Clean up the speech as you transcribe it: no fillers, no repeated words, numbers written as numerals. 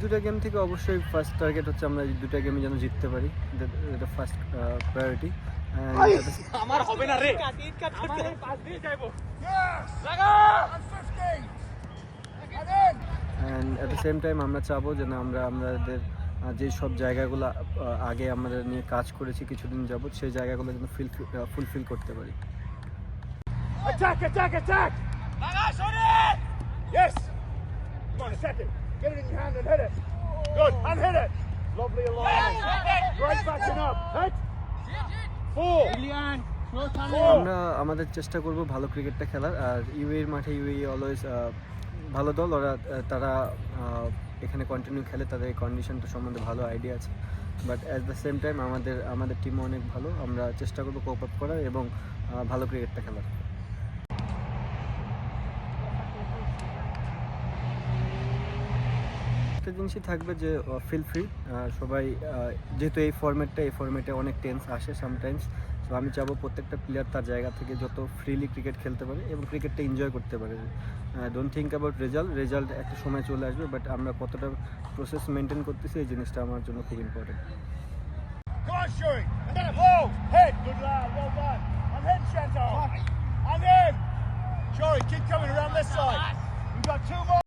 দুটা গেম থেকে অবশ্যই ফার্স্ট টার্গেট হচ্ছে আমরা এই দুটা গেমে যেন জিততে পারি, এটা ফার্স্ট প্রায়োরিটি। আমার হবে না রে, আমার পাস দিয়ে যাইবো লাগা and at the same time আমরা চাবো যে না আমরা আমাদের যে সব জায়গাগুলো আগে আমরা নিয়ে কাজ করেছি কিছুদিন যাবত, সেই জায়গাগুলো যেন ফুলফিল করতে পারি। attack attack attack লাগা শোনে yes come on attack it get it in your hand and hit it good and hit it lovely alignment right backing up hit 4 Julian আমরা আমাদের চেষ্টা করব ভালো ক্রিকেটটা খেলার। আর ইউএর মাঠে ইউএ অলওয়েজ ভালো দল, ওরা তারা এখানে কন্টিনিউ খেলে, তাদের এই কন্ডিশনটা সম্বন্ধে ভালো আইডিয়া আছে। But at the same time আমাদের টিমও অনেক ভালো, আমরা চেষ্টা করবো কোপ আপ করার এবং ভালো ক্রিকেটটা খেলার। একটা জিনিসই থাকবে যে ফিল ফ্রি, সবাই যেহেতু এই ফর্মেটে অনেক টেন্স আসে সামটাইমস, তো আমি চাবো প্রত্যেকটা প্লেয়ার তার জায়গা থেকে যত ফ্রিলি ক্রিকেট খেলতে পারে এবং ক্রিকেটটা এনজয় করতে পারে। ডোন্ট থিঙ্ক অ্যাবাউট রেজাল্ট একটা সময় চলে আসবে, বাট আমরা কতটা প্রসেস মেনটেন করতেছি এই জিনিসটা আমার জন্য খুব important. Go on, Shuri. Low, head, good lad, well done. I'm hitting Chantal. I'm in. Shuri, keep coming around this side. We've got 2 more.